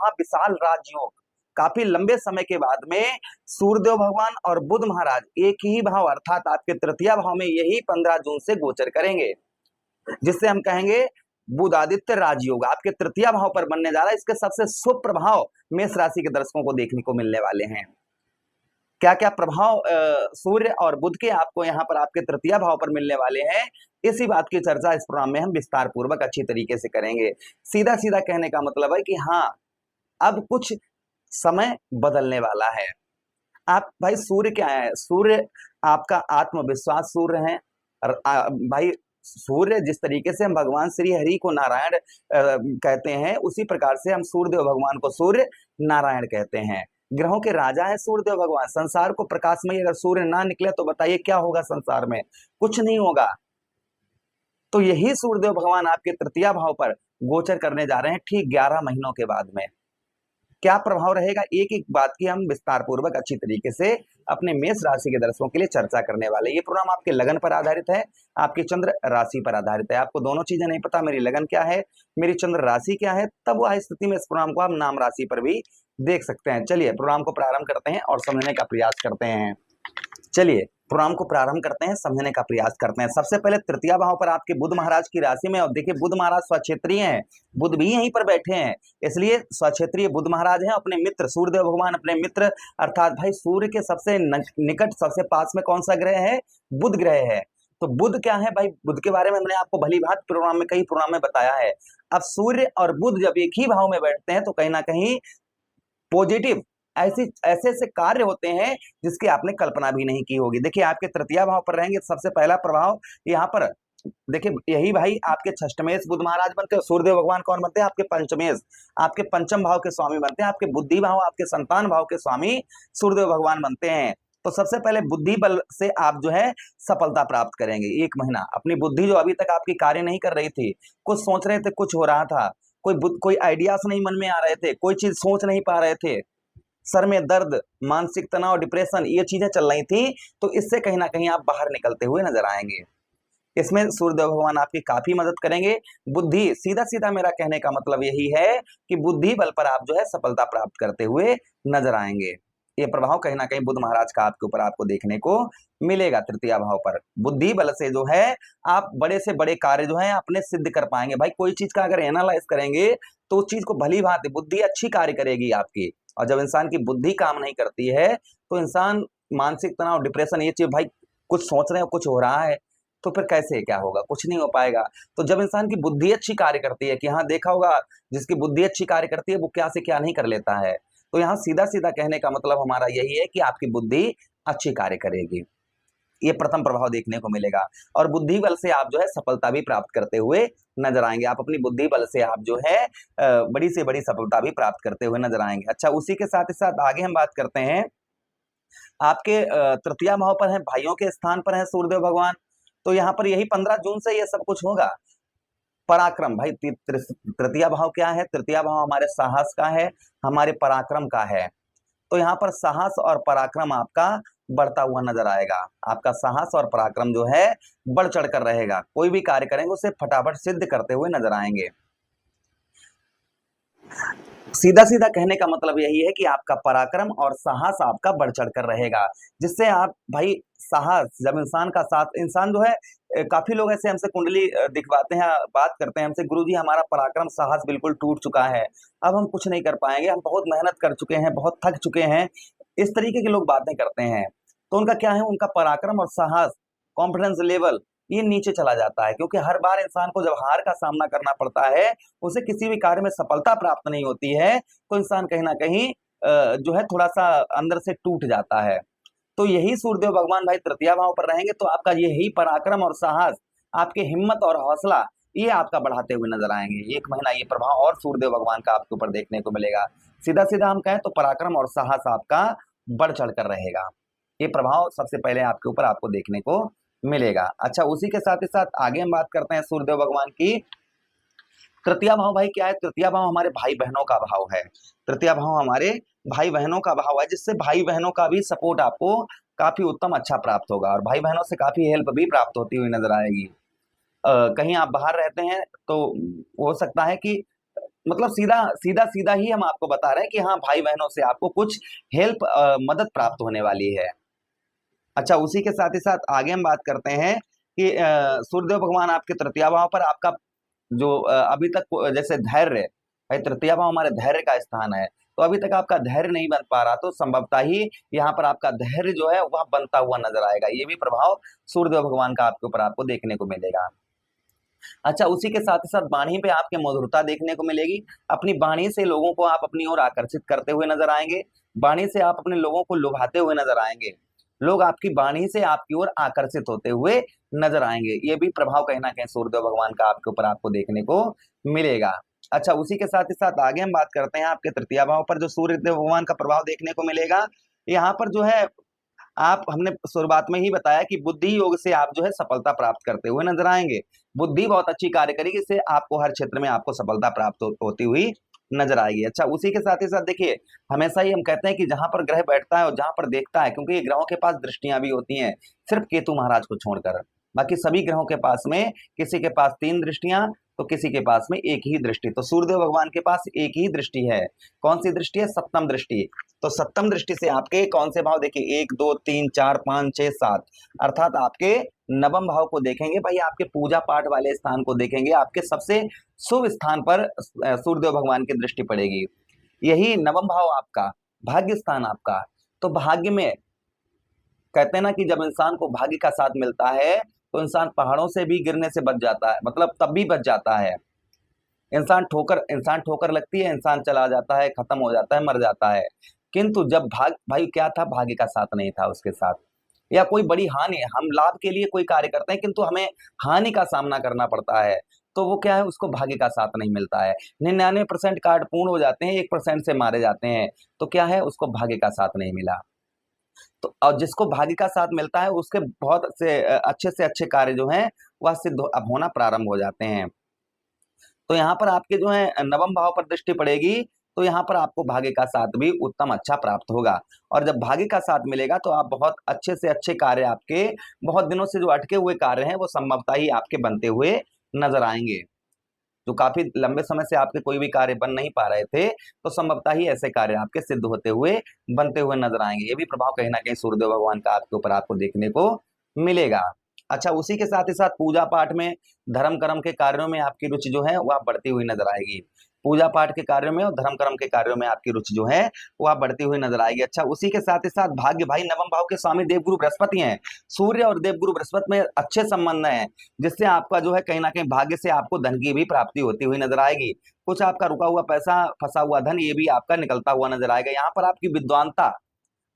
महाविशाल राजयोग, काफी लंबे समय के बाद में सूर्यदेव भगवान और बुध महाराज एक ही भाव अर्थात आपके तृतीय भाव में यही 15 जून से गोचर करेंगे, जिससे हम कहेंगे बुध आदित्य राजयोग आपके तृतीय भाव पर बनने जा रहा है। इसके सबसे शुभ प्रभाव मेष राशि के दर्शकों को देखने को मिलने वाले हैं। क्या क्या प्रभाव सूर्य और बुध के आपको यहाँ पर आपके तृतीय भाव पर मिलने वाले हैं, इसी बात की चर्चा इस प्रोग्राम में हम विस्तार पूर्वक अच्छी तरीके से करेंगे। सीधा सीधा कहने का मतलब है कि हाँ, अब कुछ समय बदलने वाला है। आप भाई सूर्य क्या है? सूर्य आपका आत्मविश्वास सूर्य है। भाई सूर्य जिस तरीके से हम भगवान श्री हरि को नारायण कहते हैं, उसी प्रकार से हम सूर्यदेव भगवान को सूर्य नारायण कहते हैं। ग्रहों के राजा है सूर्यदेव भगवान। संसार को प्रकाशमय अगर सूर्य ना निकले तो बताइए क्या होगा संसार में? कुछ नहीं होगा। तो यही सूर्यदेव भगवान आपके तृतीय भाव पर गोचर करने जा रहे हैं ठीक 11 महीनों के बाद में। क्या प्रभाव रहेगा, एक एक बात की हम विस्तार पूर्वक अच्छी तरीके से अपने मेष राशि के दर्शकों के लिए चर्चा करने वाले। ये प्रोग्राम आपके लगन पर आधारित है, आपकी चंद्र राशि पर आधारित है। आपको दोनों चीजें नहीं पता, मेरी लगन क्या है, मेरी चंद्र राशि क्या है, तब वह स्थिति में इस प्रोग्राम को आप नाम राशि पर भी देख सकते हैं। चलिए प्रोग्राम को प्रारंभ करते हैं और समझने का प्रयास करते हैं। चलिए प्रोग्राम को प्रारंभ करते हैं, समझने का प्रयास करते हैं। सबसे पहले तृतीय भाव पर आपके बुध महाराज की राशि में, और देखिए बुध महाराज स्वक्षेत्रीय हैं, बुध भी यहीं पर बैठे हैं, इसलिए स्वक्षेत्रीय बुध महाराज हैं। अपने मित्र सूर्यदेव भगवान, अपने मित्र अर्थात भाई सूर्य के सबसे निकट सबसे पास में कौन सा ग्रह है? बुध ग्रह है। तो बुध क्या है भाई? बुध के बारे में हमने आपको भली भांति प्रोग्राम में कई प्रोग्राम में बताया है। अब सूर्य और बुध जब एक ही भाव में बैठते हैं तो कहीं ना कहीं पॉजिटिव ऐसे ऐसे कार्य होते हैं जिसकी आपने कल्पना भी नहीं की होगी। देखिए आपके तृतीय भाव पर रहेंगे, सबसे पहला प्रभाव यहाँ पर देखिए, यही भाई आपके षष्टमेश बुध महाराज बनते हैं। सूर्यदेव भगवान कौन बनते हैं? आपके पंचमेश, आपके पंचम भाव के स्वामी बनते हैं। आपके बुद्धि भाव, आपके संतान भाव के स्वामी सूर्यदेव भगवान बनते हैं। तो सबसे पहले बुद्धि बल से आप जो है सफलता प्राप्त करेंगे। एक महीना अपनी बुद्धि जो अभी तक आपकी कार्य नहीं कर रही थी, कुछ सोच रहे थे, कुछ हो रहा था, कोई आइडियाज नहीं मन में आ रहे थे, कोई चीज सोच नहीं पा रहे थे, सर में दर्द, मानसिक तनाव, डिप्रेशन, ये चीजें चल रही थी, तो इससे कहीं ना कहीं आप बाहर निकलते हुए नजर आएंगे। इसमें सूर्यदेव भगवान आपकी काफी मदद करेंगे। बुद्धि, सीधा सीधा मेरा कहने का मतलब यही है कि बुद्धि बल पर आप जो है सफलता प्राप्त करते हुए नजर आएंगे। ये प्रभाव कहीं ना कहीं बुध महाराज का आपके ऊपर आपको देखने को मिलेगा। तृतीय भाव पर बुद्धि बल से जो है आप बड़े से बड़े कार्य जो है अपने सिद्ध कर पाएंगे। भाई कोई चीज का अगर एनालाइज करेंगे तो उस चीज को भली भांति बुद्धि अच्छी कार्य करेगी आपकी। और जब इंसान की बुद्धि काम नहीं करती है तो इंसान मानसिक तनाव, डिप्रेशन, ये चीज भाई कुछ सोच रहे हो, कुछ हो रहा है, तो फिर कैसे क्या होगा? कुछ नहीं हो पाएगा। तो जब इंसान की बुद्धि अच्छी कार्य करती है, कि हाँ देखा होगा जिसकी बुद्धि अच्छी कार्य करती है वो क्या से क्या नहीं कर लेता है। तो यहाँ सीधा सीधा कहने का मतलब हमारा यही है कि आपकी बुद्धि अच्छी कार्य करेगी। ये प्रथम प्रभाव देखने को मिलेगा। और बुद्धि बल से आप जो है सफलता भी प्राप्त करते हुए नजर आएंगे। आप अपनी बुद्धि बल से आप जो है बड़ी से बड़ी सफलता भी प्राप्त करते हुए नजर आएंगे। अच्छा, उसी के साथ ही साथ आगे हम बात करते हैं, आपके तृतीय भाव पर है, भाइयों के स्थान पर है सूर्यदेव भगवान। तो यहाँ पर यही 15 जून से ये सब कुछ होगा। पराक्रम, भाई तृतीय भाव क्या है? तृतीय भाव हमारे साहस का है, हमारे पराक्रम का है। तो यहाँ पर साहस और पराक्रम आपका बढ़ता हुआ नजर आएगा। आपका साहस और पराक्रम जो है बढ़ चढ़ कर रहेगा। कोई भी कार्य करेंगे उसे फटाफट सिद्ध करते हुए नजर आएंगे। सीधा सीधा कहने का मतलब यही है कि आपका पराक्रम और साहस आपका बढ़ चढ़ कर रहेगा, जिससे आप भाई साहस, जब इंसान का साथ, इंसान जो है काफी लोग ऐसे हमसे कुंडली दिखवाते हैं, बात करते हैं हमसे, गुरुजी हमारा पराक्रम साहस बिल्कुल टूट चुका है, अब हम कुछ नहीं कर पाएंगे, हम बहुत मेहनत कर चुके हैं, बहुत थक चुके हैं। इस तरीके के लोग बातें करते हैं। तो उनका क्या है, उनका पराक्रम और साहस, कॉन्फिडेंस लेवल ये नीचे चला जाता है। क्योंकि हर बार इंसान को जब हार का सामना करना पड़ता है, उसे किसी भी कार्य में सफलता प्राप्त नहीं होती है, तो इंसान कहीं ना कहीं जो है थोड़ा सा अंदर से टूट जाता है। तो यही सूर्यदेव भगवान भाई तृतीय भाव पर रहेंगे तो आपका यही पराक्रम और साहस, आपके हिम्मत और हौसला ये आपका बढ़ाते हुए नजर आएंगे। एक महीना ये प्रभाव और सूर्यदेव भगवान का आपके ऊपर देखने को मिलेगा। सीधा सीधा हम कहें तो पराक्रम और साहस आपका बढ़ चढ़ कर रहेगा। ये प्रभाव सबसे पहले आपके ऊपर आपको देखने को मिलेगा। अच्छा, उसी के साथ ही साथ आगे हम बात करते हैं सूर्यदेव भगवान की। तृतीय भाव भाई क्या है? तृतीय भाव हमारे भाई बहनों का भाव है। तृतीय भाव हमारे भाई बहनों का भाव है, जिससे भाई बहनों का भी सपोर्ट आपको काफी उत्तम अच्छा प्राप्त होगा और भाई बहनों से काफी हेल्प भी प्राप्त होती हुई नजर आएगी। कहीं आप बाहर रहते हैं तो हो सकता है कि मतलब सीधा सीधा सीधा ही हम आपको बता रहे हैं कि हाँ भाई बहनों से आपको कुछ हेल्प मदद प्राप्त होने वाली है। अच्छा, उसी के साथ ही साथ आगे हम बात करते हैं कि सूर्यदेव भगवान आपके तृतीया भाव पर आपका जो अभी तक जैसे धैर्य, भाई तृतीया भाव हमारे धैर्य का स्थान है, तो अभी तक आपका धैर्य नहीं बन पा रहा, तो संभवतः ही यहाँ पर आपका धैर्य जो है वह बनता हुआ नजर आएगा। ये भी प्रभाव सूर्यदेव भगवान का आपके ऊपर आपको देखने को मिलेगा। अच्छा, उसी के साथ ही साथ वाणी पे आपके मधुरता देखने को मिलेगी। अपनी वाणी से लोगों को आप अपनी ओर आकर्षित करते हुए नजर आएंगे। वाणी से आप अपने लोगों को लुभाते हुए नजर आएंगे। लोग आपकी वाणी से आपकी ओर आकर्षित होते हुए नजर आएंगे। ये भी प्रभाव कहीं ना कहीं सूर्यदेव भगवान का आपके ऊपर आपको देखने को मिलेगा। अच्छा, उसी के साथ ही साथ आगे हम बात करते हैं आपके तृतीय भाव पर जो सूर्यदेव भगवान का प्रभाव देखने को मिलेगा। यहाँ पर जो है आप, हमने शुरुआत में ही बताया कि बुद्धि योग से आप जो है सफलता प्राप्त करते हुए नजर आएंगे। बुद्धि बहुत अच्छी कार्य करेगी, इससे आपको हर क्षेत्र में आपको सफलता प्राप्त होती हुई नजर आएगी। अच्छा, उसी के साथ ही साथ देखिए, हमेशा ही हम कहते हैं कि जहां पर ग्रह बैठता है और जहां पर देखता है, क्योंकि ये ग्रहों के पास दृष्टियां भी होती हैं, सिर्फ केतु महाराज को छोड़कर बाकी सभी ग्रहों के पास में, किसी के पास 3 दृष्टियां तो किसी के पास में एक ही दृष्टि। तो सूर्यदेव भगवान के पास एक ही दृष्टि है। कौन सी दृष्टि है? सप्तम दृष्टि। तो सप्तम दृष्टि से आपके कौन से भाव देखिए, 1 2 3 4 5 6 7, अर्थात आपके नवम भाव को देखेंगे भाई, आपके पूजा पाठ वाले स्थान को देखेंगे, आपके सबसे शुभ स्थान पर सूर्यदेव भगवान की दृष्टि पड़ेगी। यही नवम भाव आपका भाग्य स्थान आपका। तो भाग्य में कहते हैं ना कि जब इंसान को भाग्य का साथ मिलता है तो इंसान पहाड़ों से भी गिरने से बच जाता है, मतलब तब भी बच जाता है। इंसान ठोकर लगती है, इंसान चला जाता है, खत्म हो जाता है, मर जाता है। किंतु जब भाई क्या था, भाग्य का साथ नहीं था उसके साथ, या कोई बड़ी हानि, हम लाभ के लिए कोई कार्य करते हैं किंतु हमें हानि का सामना करना पड़ता है, तो वो क्या है, उसको भाग्य का साथ नहीं मिलता है। 99% कार्ड पूर्ण हो जाते हैं, 1% से मारे जाते हैं, तो क्या है, उसको भाग्य का साथ नहीं मिला। तो और जिसको भाग्य का साथ मिलता है उसके बहुत से अच्छे कार्य जो हैं वह सिद्ध अब होना प्रारंभ हो जाते हैं। तो यहाँ पर आपके जो है नवम भाव पर दृष्टि पड़ेगी, तो यहाँ पर आपको भाग्य का साथ भी उत्तम अच्छा प्राप्त होगा। और जब भाग्य का साथ मिलेगा तो आप बहुत अच्छे से अच्छे कार्य, आपके बहुत दिनों से जो अटके हुए कार्य हैं वो संभवतः ही आपके बनते हुए नजर आएंगे। जो काफी लंबे समय से आपके कोई भी कार्य बन नहीं पा रहे थे, तो संभवतः ही ऐसे कार्य आपके सिद्ध होते हुए बनते हुए नजर आएंगे। ये भी प्रभाव कहीं ना कहीं सूर्यदेव भगवान का आपके ऊपर आपको देखने को मिलेगा। अच्छा, उसी के साथ ही साथ पूजा पाठ में, धर्म कर्म के कार्यों में आपकी रुचि जो है वह बढ़ती हुई नजर आएगी। पूजा पाठ के कार्यों में और धर्म कर्म के कार्यों में आपकी रुचि जो है वह बढ़ती हुई नजर आएगी। अच्छा, उसी के साथ ही साथ भाग्य, भाई नवम भाव के स्वामी देवगुरु बृहस्पति हैं। सूर्य और देवगुरु बृहस्पति में अच्छे संबंध हैं, जिससे आपका जो है कहीं ना कहीं भाग्य से आपको धन की भी प्राप्ति होती हुई नजर आएगी। कुछ आपका रुका हुआ पैसा, फंसा हुआ धन, ये भी आपका निकलता हुआ नजर आएगा। यहाँ पर आपकी विद्वानता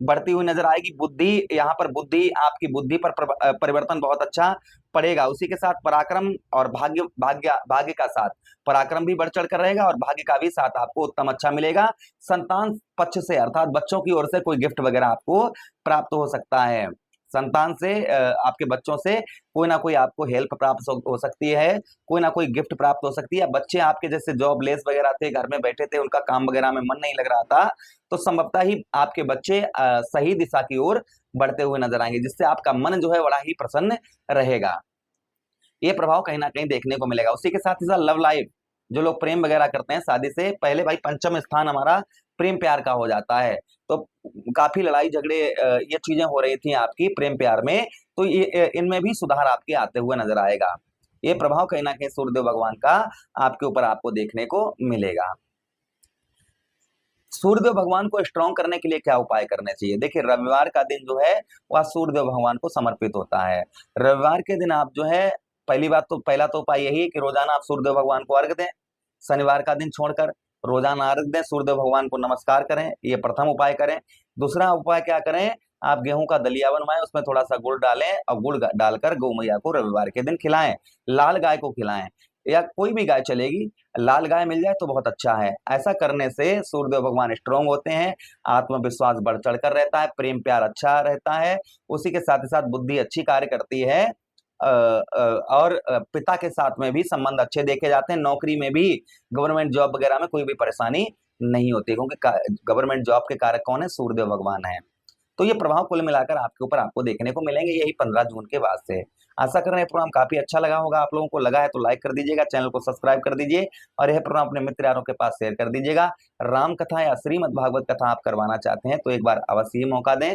बढ़ती हुई नजर आएगी। बुद्धि, यहाँ पर बुद्धि, आपकी बुद्धि पर परिवर्तन बहुत अच्छा पड़ेगा। उसी के साथ पराक्रम और भाग्य का साथ पराक्रम भी बढ़ चढ़ कर रहेगा और भाग्य का भी साथ आपको उत्तम अच्छा मिलेगा। संतान पक्ष से अर्थात बच्चों की ओर से कोई गिफ्ट वगैरह आपको प्राप्त हो सकता है। संतान से, आपके बच्चों से कोई ना कोई आपको हेल्प प्राप्त हो सकती है, कोई ना कोई गिफ्ट प्राप्त हो सकती है। बच्चे आपके जैसे जॉब लेस वगैरह थे, घर में बैठे थे, उनका काम वगैरह में मन नहीं लग रहा था, तो संभवतः ही आपके बच्चे सही दिशा की ओर बढ़ते हुए नजर आएंगे, जिससे आपका मन जो है बड़ा ही प्रसन्न रहेगा। ये प्रभाव कहीं ना कहीं देखने को मिलेगा। उसी के साथ ही साथ लव लाइफ, जो लोग प्रेम वगैरह करते हैं शादी से पहले, भाई पंचम स्थान हमारा प्रेम प्यार का हो जाता है, तो काफी लड़ाई झगड़े ये चीजें हो रही थी आपकी प्रेम प्यार में, तो ये इनमें भी सुधार आपके आते हुए नजर आएगा। ये प्रभाव कहीं ना कहीं सूर्यदेव भगवान का आपके ऊपर आपको देखने को मिलेगा। सूर्यदेव भगवान को स्ट्रॉन्ग करने के लिए क्या उपाय करने चाहिए? देखिए, रविवार का दिन जो है वह सूर्यदेव भगवान को समर्पित होता है। रविवार के दिन आप जो है, पहला तो उपाय यही है कि रोजाना आप सूर्यदेव भगवान को अर्घ दें। शनिवार का दिन छोड़कर रोजाना अर्घ दें, सूर्यदेव भगवान को नमस्कार करें, ये प्रथम उपाय करें। दूसरा उपाय क्या करें, आप गेहूं का दलिया बनवाएं, उसमें थोड़ा सा गुड़ डालें और गुड़ डालकर गौ मैया को रविवार के दिन खिलाएं। लाल गाय को खिलाएं, या कोई भी गाय चलेगी, लाल गाय मिल जाए तो बहुत अच्छा है। ऐसा करने से सूर्यदेव भगवान स्ट्रांग होते हैं, आत्मविश्वास बढ़ चढ़ कर रहता है, प्रेम प्यार अच्छा रहता है। उसी के साथ ही साथ बुद्धि अच्छी कार्य करती है, और पिता के साथ में भी संबंध अच्छे देखे जाते हैं। नौकरी में भी, गवर्नमेंट जॉब वगैरह में कोई भी परेशानी नहीं होती, क्योंकि गवर्नमेंट जॉब के कारक कौन है? सूर्यदेव भगवान है। तो ये प्रभाव कुल मिलाकर आपके ऊपर आपको देखने को मिलेंगे, यही 15 जून के बाद से। आशा कर रहे हैं प्रोग्राम काफी अच्छा लगा होगा आप लोगों को। लगा है तो लाइक कर दीजिएगा, चैनल को सब्सक्राइब कर दीजिए और यह प्रोग्राम अपने मित्र यारों के पास शेयर कर दीजिएगा। राम कथा या श्रीमद् भागवत कथा आप करवाना चाहते हैं तो एक बार अवश्य ही मौका दें।